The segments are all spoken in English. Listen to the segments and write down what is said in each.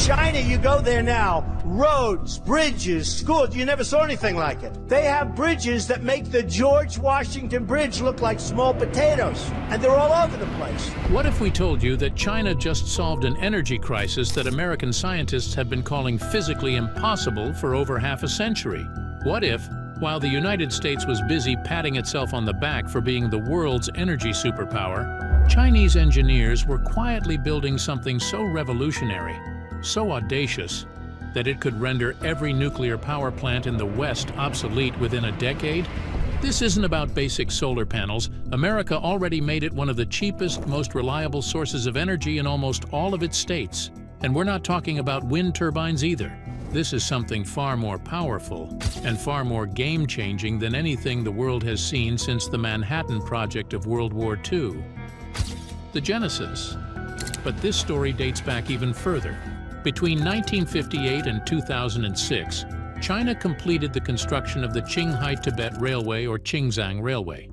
China, you go there now, roads, bridges, schools, you never saw anything like it. They have bridges that make the George Washington Bridge look like small potatoes, and they're all over the place. What if we told you that China just solved an energy crisis that American scientists have been calling physically impossible for over half a century? What if, while the United States was busy patting itself on the back for being the world's energy superpower, Chinese engineers were quietly building something so revolutionary, so audacious, that it could render every nuclear power plant in the West obsolete within a decade? This isn't about basic solar panels. America already made it one of the cheapest, most reliable sources of energy in almost all of its states. And we're not talking about wind turbines either. This is something far more powerful and far more game-changing than anything the world has seen since the Manhattan Project of World War II. The Genesis. But this story dates back even further. Between 1958 and 2006, China completed the construction of the Qinghai-Tibet Railway, or Qingzhang Railway.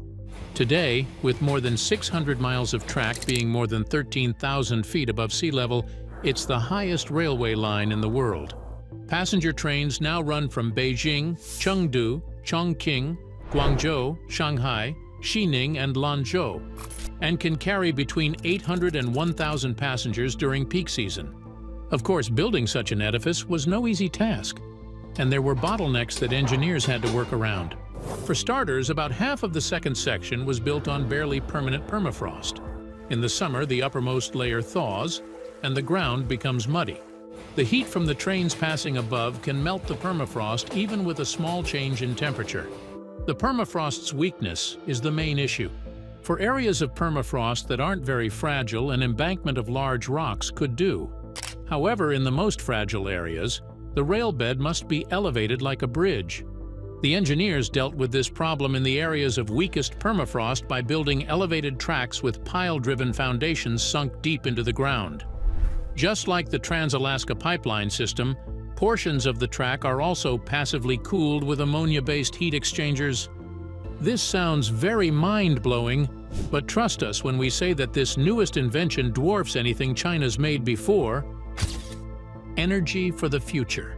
Today, with more than 600 miles of track being more than 13,000 feet above sea level, it's the highest railway line in the world. Passenger trains now run from Beijing, Chengdu, Chongqing, Guangzhou, Shanghai, Xining, and Lanzhou, and can carry between 800 and 1,000 passengers during peak season. Of course, building such an edifice was no easy task, and there were bottlenecks that engineers had to work around. For starters, about half of the second section was built on barely permanent permafrost. In the summer, the uppermost layer thaws, and the ground becomes muddy. The heat from the trains passing above can melt the permafrost even with a small change in temperature. The permafrost's weakness is the main issue. For areas of permafrost that aren't very fragile, an embankment of large rocks could do. However, in the most fragile areas, the rail bed must be elevated like a bridge. The engineers dealt with this problem in the areas of weakest permafrost by building elevated tracks with pile-driven foundations sunk deep into the ground. Just like the Trans-Alaska Pipeline system, portions of the track are also passively cooled with ammonia-based heat exchangers. This sounds very mind-blowing, but trust us when we say that this newest invention dwarfs anything China's made before. Energy for the future.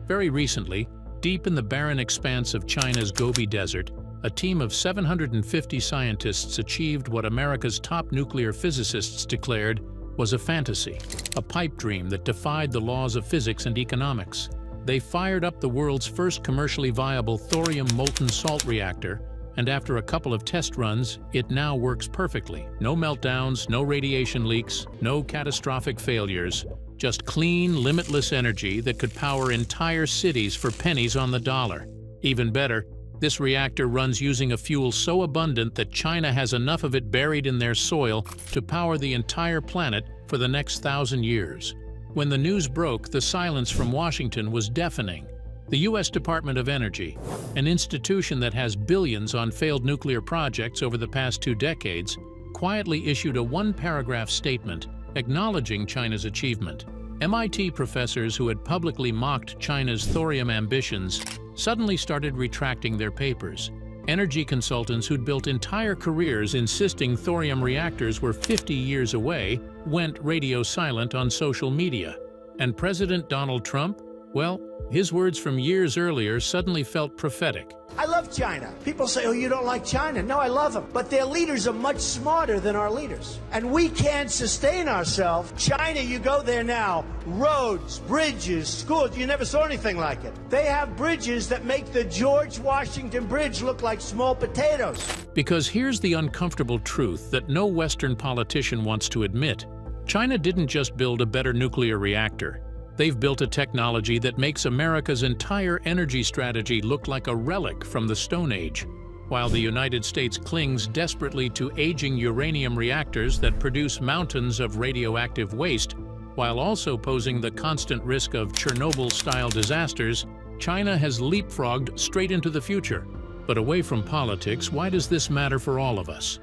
Very recently, deep in the barren expanse of China's Gobi Desert, a team of 750 scientists achieved what America's top nuclear physicists declared was a fantasy, a pipe dream that defied the laws of physics and economics. They fired up the world's first commercially viable thorium molten salt reactor, and after a couple of test runs, it now works perfectly. No meltdowns, no radiation leaks, no catastrophic failures. Just clean, limitless energy that could power entire cities for pennies on the dollar. Even better, this reactor runs using a fuel so abundant that China has enough of it buried in their soil to power the entire planet for the next 1,000 years. When the news broke, the silence from Washington was deafening. The U.S. Department of Energy, an institution that has billions on failed nuclear projects over the past 2 decades, quietly issued a one-paragraph statement acknowledging China's achievement. MIT professors who had publicly mocked China's thorium ambitions suddenly started retracting their papers. Energy consultants who'd built entire careers insisting thorium reactors were 50 years away went radio silent on social media. And President Donald Trump? Well, his words from years earlier suddenly felt prophetic. I love China. People say, oh, you don't like China. No, I love them. But their leaders are much smarter than our leaders. And we can't sustain ourselves. China, you go there now, roads, bridges, schools, you never saw anything like it. They have bridges that make the George Washington Bridge look like small potatoes. Because here's the uncomfortable truth that no Western politician wants to admit. China didn't just build a better nuclear reactor. They've built a technology that makes America's entire energy strategy look like a relic from the Stone Age. While the United States clings desperately to aging uranium reactors that produce mountains of radioactive waste, while also posing the constant risk of Chernobyl-style disasters, China has leapfrogged straight into the future. But away from politics, why does this matter for all of us?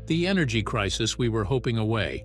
The energy crisis we were hoping away.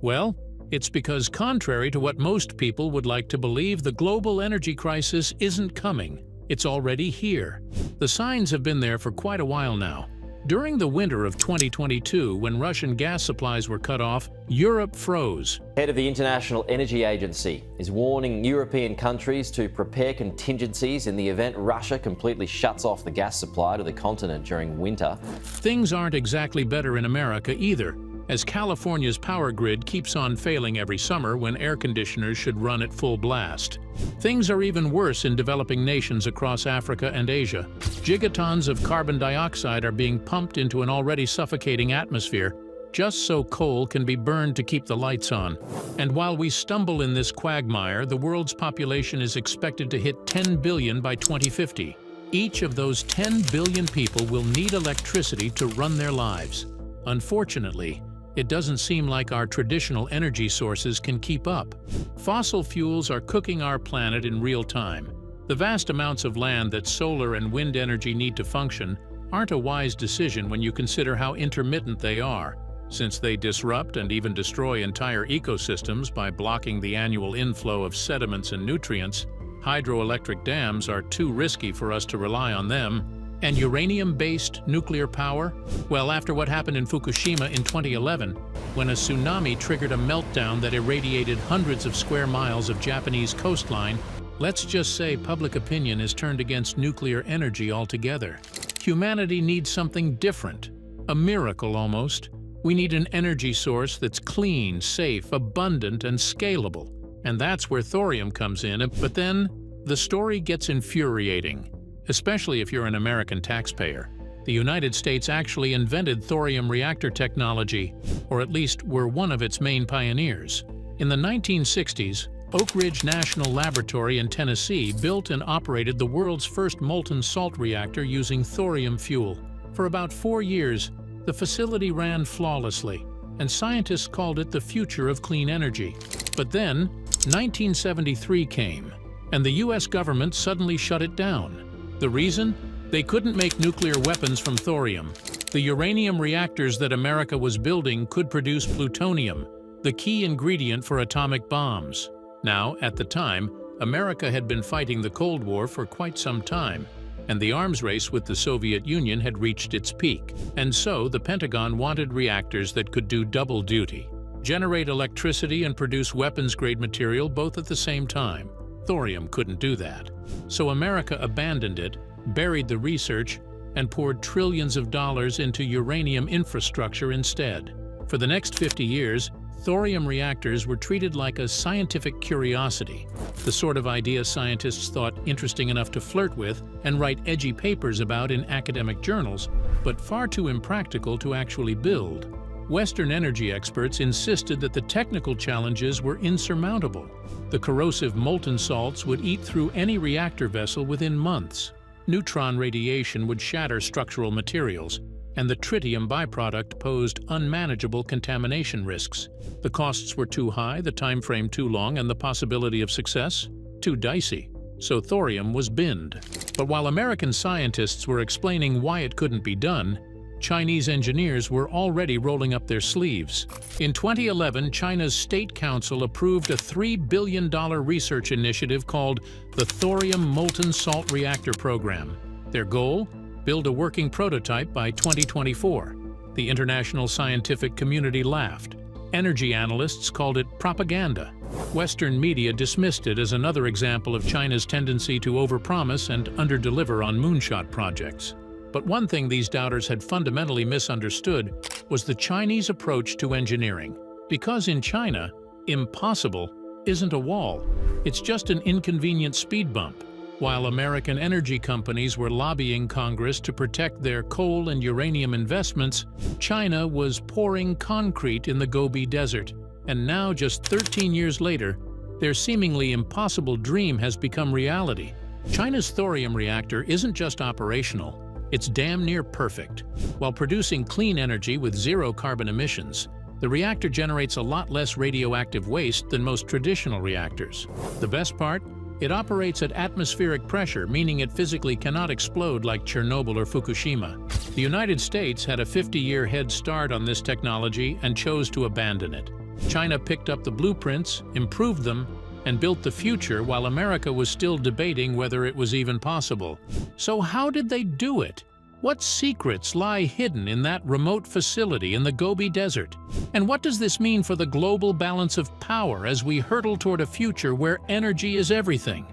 Well, it's because, contrary to what most people would like to believe, the global energy crisis isn't coming. It's already here. The signs have been there for quite a while now. During the winter of 2022, when Russian gas supplies were cut off, Europe froze. Head of the International Energy Agency is warning European countries to prepare contingencies in the event Russia completely shuts off the gas supply to the continent during winter. Things aren't exactly better in America either, as California's power grid keeps on failing every summer when air conditioners should run at full blast. Things are even worse in developing nations across Africa and Asia. Gigatons of carbon dioxide are being pumped into an already suffocating atmosphere, just so coal can be burned to keep the lights on. And while we stumble in this quagmire, the world's population is expected to hit 10 billion by 2050. Each of those 10 billion people will need electricity to run their lives. Unfortunately, it doesn't seem like our traditional energy sources can keep up. Fossil fuels are cooking our planet in real time. The vast amounts of land that solar and wind energy need to function aren't a wise decision when you consider how intermittent they are, since they disrupt and even destroy entire ecosystems by blocking the annual inflow of sediments and nutrients. Hydroelectric dams are too risky for us to rely on them. And uranium-based nuclear power? Well, after what happened in Fukushima in 2011, when a tsunami triggered a meltdown that irradiated hundreds of square miles of Japanese coastline, let's just say public opinion is turned against nuclear energy altogether. Humanity needs something different, a miracle almost. We need an energy source that's clean, safe, abundant, and scalable. And that's where thorium comes in. But then, the story gets infuriating. Especially if you're an American taxpayer. The United States actually invented thorium reactor technology, or at least were one of its main pioneers. In the 1960s, Oak Ridge National Laboratory in Tennessee built and operated the world's first molten salt reactor using thorium fuel. For about 4 years, the facility ran flawlessly, and scientists called it the future of clean energy. But then, 1973 came, and the US government suddenly shut it down. The reason? They couldn't make nuclear weapons from thorium. The uranium reactors that America was building could produce plutonium, the key ingredient for atomic bombs. Now, at the time, America had been fighting the Cold War for quite some time, and the arms race with the Soviet Union had reached its peak. And so, the Pentagon wanted reactors that could do double duty, generate electricity and produce weapons-grade material both at the same time. Thorium couldn't do that. So America abandoned it, buried the research, and poured trillions of dollars into uranium infrastructure instead. For the next 50 years, thorium reactors were treated like a scientific curiosity, the sort of idea scientists thought interesting enough to flirt with and write edgy papers about in academic journals, but far too impractical to actually build. Western energy experts insisted that the technical challenges were insurmountable. The corrosive molten salts would eat through any reactor vessel within months. Neutron radiation would shatter structural materials, and the tritium byproduct posed unmanageable contamination risks. The costs were too high, the time frame too long, and the possibility of success too dicey. So thorium was binned. But while American scientists were explaining why it couldn't be done, Chinese engineers were already rolling up their sleeves. In 2011, China's State Council approved a $3 billion research initiative called the Thorium Molten Salt Reactor Program. Their goal? Build a working prototype by 2024. The international scientific community laughed. Energy analysts called it propaganda. Western media dismissed it as another example of China's tendency to overpromise and underdeliver on moonshot projects. But one thing these doubters had fundamentally misunderstood was the Chinese approach to engineering. Because in China, impossible isn't a wall. It's just an inconvenient speed bump. While American energy companies were lobbying Congress to protect their coal and uranium investments, China was pouring concrete in the Gobi Desert. And now, just 13 years later, their seemingly impossible dream has become reality. China's thorium reactor isn't just operational. It's damn near perfect. While producing clean energy with zero carbon emissions, the reactor generates a lot less radioactive waste than most traditional reactors. The best part? It operates at atmospheric pressure, meaning it physically cannot explode like Chernobyl or Fukushima. The United States had a 50-year head start on this technology and chose to abandon it. China picked up the blueprints, improved them, and built the future while America was still debating whether it was even possible. So how did they do it? What secrets lie hidden in that remote facility in the Gobi Desert? And what does this mean for the global balance of power as we hurtle toward a future where energy is everything?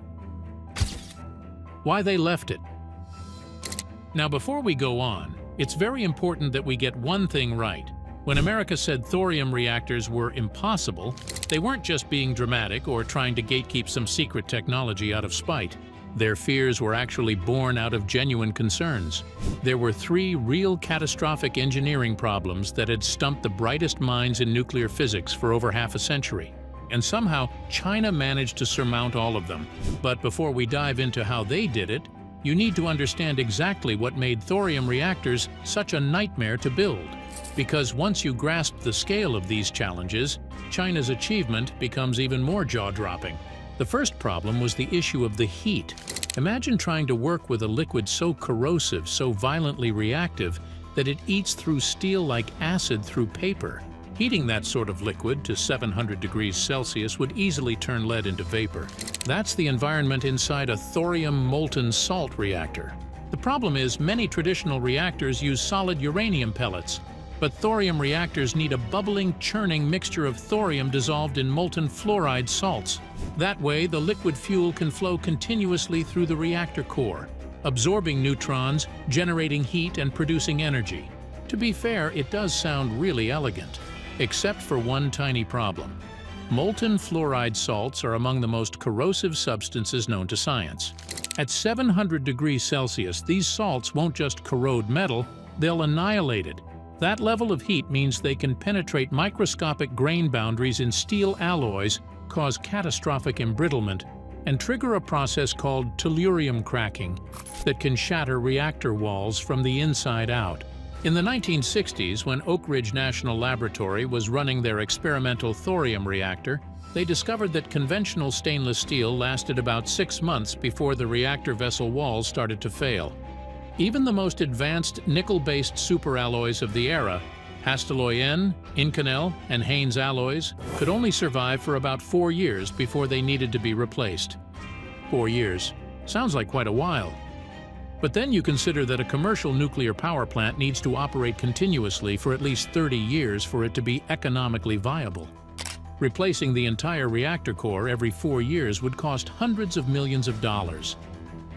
Why they left it. Now, before we go on, it's very important that we get one thing right. When America said thorium reactors were impossible, they weren't just being dramatic or trying to gatekeep some secret technology out of spite. Their fears were actually born out of genuine concerns. There were 3 real catastrophic engineering problems that had stumped the brightest minds in nuclear physics for over half a century. And somehow, China managed to surmount all of them. But before we dive into how they did it, you need to understand exactly what made thorium reactors such a nightmare to build. Because once you grasp the scale of these challenges, China's achievement becomes even more jaw-dropping. The first problem was the issue of the heat. Imagine trying to work with a liquid so corrosive, so violently reactive, that it eats through steel like acid through paper. Heating that sort of liquid to 700 degrees Celsius would easily turn lead into vapor. That's the environment inside a thorium molten salt reactor. The problem is many traditional reactors use solid uranium pellets, but thorium reactors need a bubbling, churning mixture of thorium dissolved in molten fluoride salts. That way, the liquid fuel can flow continuously through the reactor core, absorbing neutrons, generating heat, and producing energy. To be fair, it does sound really elegant, except for one tiny problem. Molten fluoride salts are among the most corrosive substances known to science. At 700 degrees Celsius, these salts won't just corrode metal, they'll annihilate it. That level of heat means they can penetrate microscopic grain boundaries in steel alloys, cause catastrophic embrittlement, and trigger a process called tellurium cracking that can shatter reactor walls from the inside out. In the 1960s, when Oak Ridge National Laboratory was running their experimental thorium reactor, they discovered that conventional stainless steel lasted about 6 months before the reactor vessel walls started to fail. Even the most advanced nickel-based superalloys of the era, Hastelloy N, Inconel, and Haynes alloys, could only survive for about 4 years before they needed to be replaced. 4 years. Sounds like quite a while. But then you consider that a commercial nuclear power plant needs to operate continuously for at least 30 years for it to be economically viable. Replacing the entire reactor core every 4 years would cost hundreds of millions of dollars.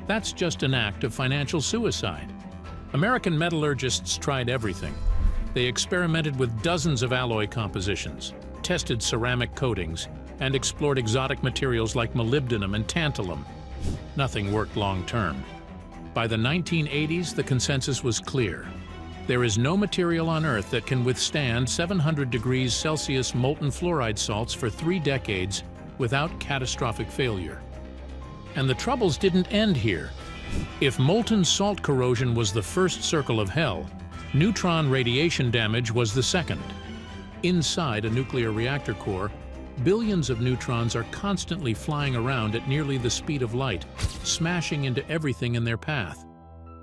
That's just an act of financial suicide. American metallurgists tried everything. They experimented with dozens of alloy compositions, tested ceramic coatings, and explored exotic materials like molybdenum and tantalum. Nothing worked long-term. By the 1980s, the consensus was clear. There is no material on Earth that can withstand 700 degrees Celsius molten fluoride salts for 3 decades without catastrophic failure. And the troubles didn't end here. If molten salt corrosion was the first circle of hell, neutron radiation damage was the second. Inside a nuclear reactor core, billions of neutrons are constantly flying around at nearly the speed of light, smashing into everything in their path.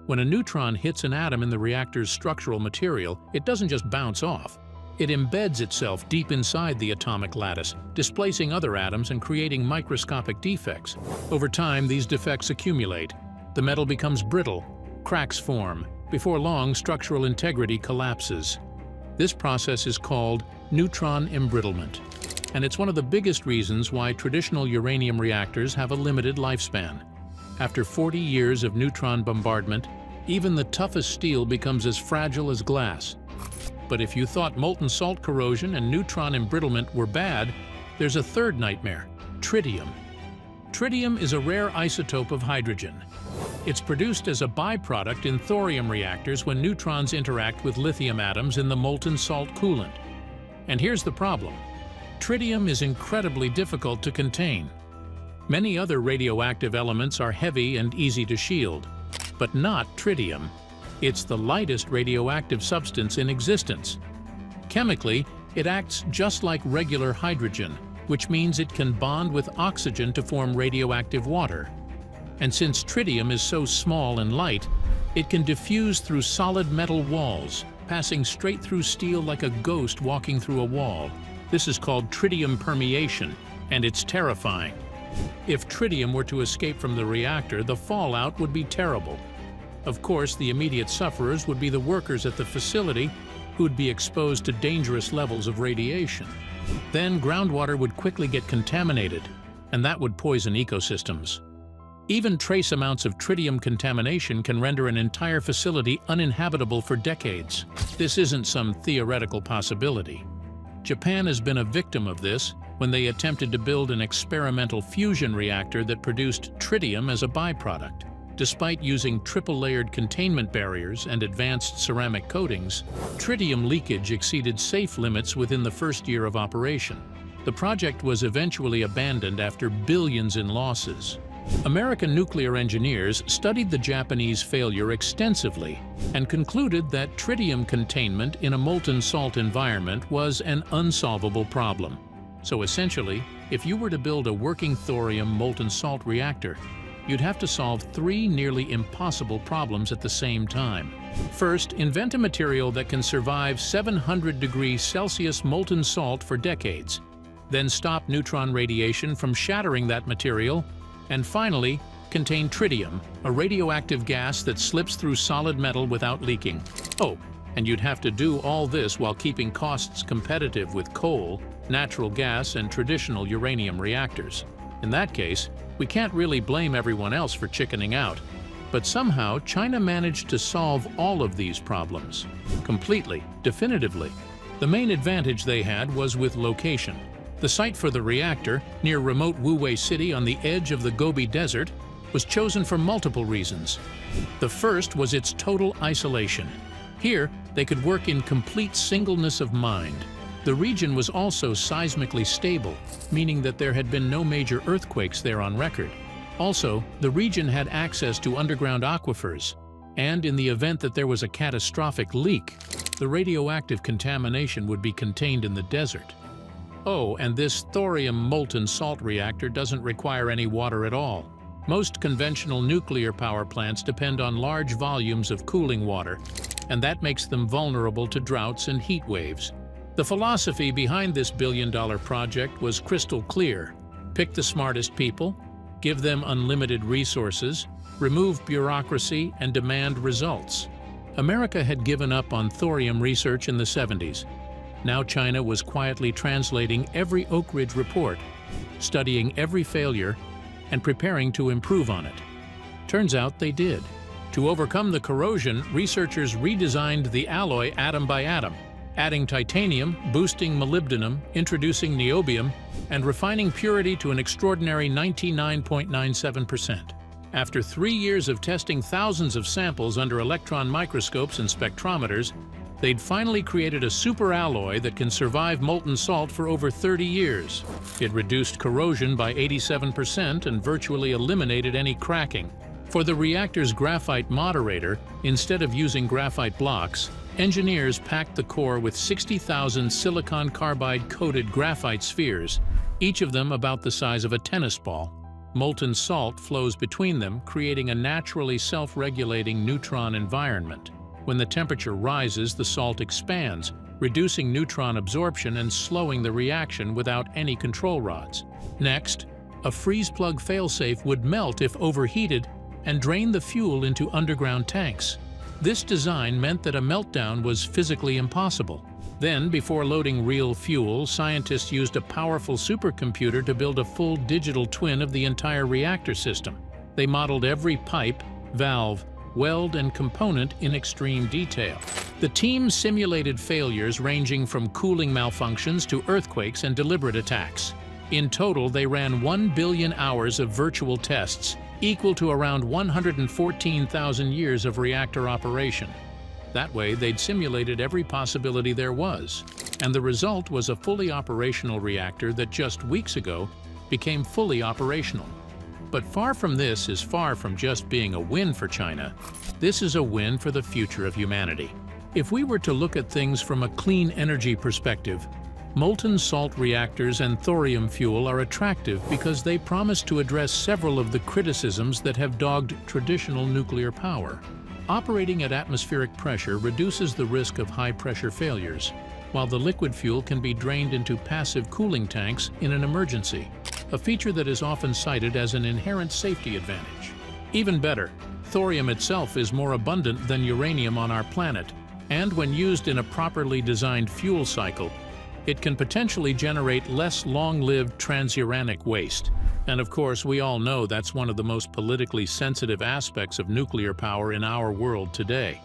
When a neutron hits an atom in the reactor's structural material, it doesn't just bounce off. It embeds itself deep inside the atomic lattice, displacing other atoms and creating microscopic defects. Over time, these defects accumulate. The metal becomes brittle, cracks form. Before long, structural integrity collapses. This process is called neutron embrittlement, and it's one of the biggest reasons why traditional uranium reactors have a limited lifespan. After 40 years of neutron bombardment, even the toughest steel becomes as fragile as glass. But if you thought molten salt corrosion and neutron embrittlement were bad, there's a third nightmare: tritium. Tritium is a rare isotope of hydrogen. It's produced as a byproduct in thorium reactors when neutrons interact with lithium atoms in the molten salt coolant. And here's the problem: tritium is incredibly difficult to contain. Many other radioactive elements are heavy and easy to shield, but not tritium. It's the lightest radioactive substance in existence. Chemically, it acts just like regular hydrogen, which means it can bond with oxygen to form radioactive water. And since tritium is so small and light, it can diffuse through solid metal walls, passing straight through steel like a ghost walking through a wall. This is called tritium permeation, and it's terrifying. If tritium were to escape from the reactor, the fallout would be terrible. Of course, the immediate sufferers would be the workers at the facility who'd be exposed to dangerous levels of radiation. Then groundwater would quickly get contaminated, and that would poison ecosystems. Even trace amounts of tritium contamination can render an entire facility uninhabitable for decades. This isn't some theoretical possibility. Japan has been a victim of this when they attempted to build an experimental fusion reactor that produced tritium as a byproduct. Despite using triple-layered containment barriers and advanced ceramic coatings, tritium leakage exceeded safe limits within the first year of operation. The project was eventually abandoned after billions in losses. American nuclear engineers studied the Japanese failure extensively and concluded that tritium containment in a molten salt environment was an unsolvable problem. So essentially, if you were to build a working thorium molten salt reactor, you'd have to solve three nearly impossible problems at the same time. First, invent a material that can survive 700 degrees Celsius molten salt for decades. Then stop neutron radiation from shattering that material. And finally, contain tritium, a radioactive gas that slips through solid metal without leaking. Oh, and you'd have to do all this while keeping costs competitive with coal, natural gas, and traditional uranium reactors. In that case, we can't really blame everyone else for chickening out. But somehow, China managed to solve all of these problems. Completely, definitively. The main advantage they had was with location. The site for the reactor, near remote Wuwei City on the edge of the Gobi Desert, was chosen for multiple reasons. The first was its total isolation. Here, they could work in complete singleness of mind. The region was also seismically stable, meaning that there had been no major earthquakes there on record. Also, the region had access to underground aquifers, and in the event that there was a catastrophic leak, the radioactive contamination would be contained in the desert. Oh, and this thorium molten salt reactor doesn't require any water at all. Most conventional nuclear power plants depend on large volumes of cooling water, and that makes them vulnerable to droughts and heat waves. The philosophy behind this billion-dollar project was crystal clear. Pick the smartest people, give them unlimited resources, remove bureaucracy, and demand results. America had given up on thorium research in the 70s. Now China was quietly translating every Oak Ridge report, studying every failure, and preparing to improve on it. Turns out they did. To overcome the corrosion, researchers redesigned the alloy atom by atom, adding titanium, boosting molybdenum, introducing niobium, and refining purity to an extraordinary 99.97%. After 3 years of testing thousands of samples under electron microscopes and spectrometers, they'd finally created a superalloy that can survive molten salt for over 30 years. It reduced corrosion by 87% and virtually eliminated any cracking. For the reactor's graphite moderator, instead of using graphite blocks, engineers packed the core with 60,000 silicon carbide-coated graphite spheres, each of them about the size of a tennis ball. Molten salt flows between them, creating a naturally self-regulating neutron environment. When the temperature rises, the salt expands, reducing neutron absorption and slowing the reaction without any control rods. Next, a freeze plug failsafe would melt if overheated and drain the fuel into underground tanks. This design meant that a meltdown was physically impossible. Then, before loading real fuel, scientists used a powerful supercomputer to build a full digital twin of the entire reactor system. They modeled every pipe, valve, weld, and component in extreme detail. The team simulated failures ranging from cooling malfunctions to earthquakes and deliberate attacks. In total, they ran 1 billion hours of virtual tests, equal to around 114,000 years of reactor operation. That way, they'd simulated every possibility there was, and the result was a fully operational reactor that just weeks ago became fully operational. But far from this is far from just being a win for China. This is a win for the future of humanity. If we were to look at things from a clean energy perspective, molten salt reactors and thorium fuel are attractive because they promise to address several of the criticisms that have dogged traditional nuclear power. Operating at atmospheric pressure reduces the risk of high-pressure failures, while the liquid fuel can be drained into passive cooling tanks in an emergency, a feature that is often cited as an inherent safety advantage. Even better, thorium itself is more abundant than uranium on our planet, and when used in a properly designed fuel cycle, it can potentially generate less long-lived transuranic waste. And of course, we all know that's one of the most politically sensitive aspects of nuclear power in our world today.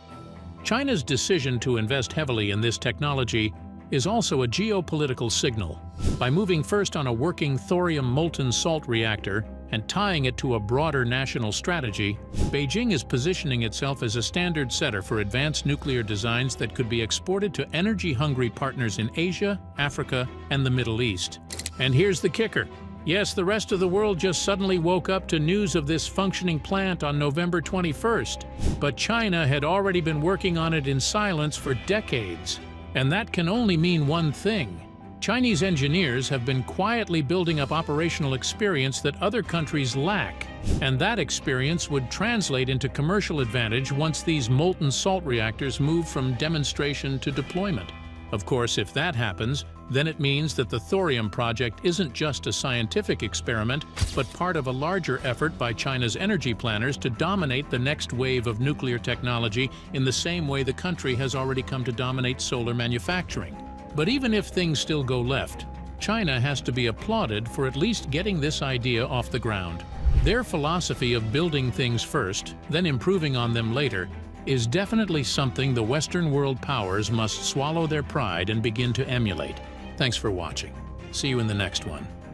China's decision to invest heavily in this technology is also a geopolitical signal. By moving first on a working thorium molten salt reactor and tying it to a broader national strategy, Beijing is positioning itself as a standard setter for advanced nuclear designs that could be exported to energy-hungry partners in Asia, Africa, and the Middle East. And here's the kicker. Yes, the rest of the world just suddenly woke up to news of this functioning plant on November 21st, but China had already been working on it in silence for decades. And that can only mean one thing. Chinese engineers have been quietly building up operational experience that other countries lack, and that experience would translate into commercial advantage once these molten salt reactors move from demonstration to deployment. Of course, if that happens, then it means that the thorium project isn't just a scientific experiment, but part of a larger effort by China's energy planners to dominate the next wave of nuclear technology in the same way the country has already come to dominate solar manufacturing. But even if things still go left, China has to be applauded for at least getting this idea off the ground. Their philosophy of building things first, then improving on them later, is definitely something the Western world powers must swallow their pride and begin to emulate. Thanks for watching. See you in the next one.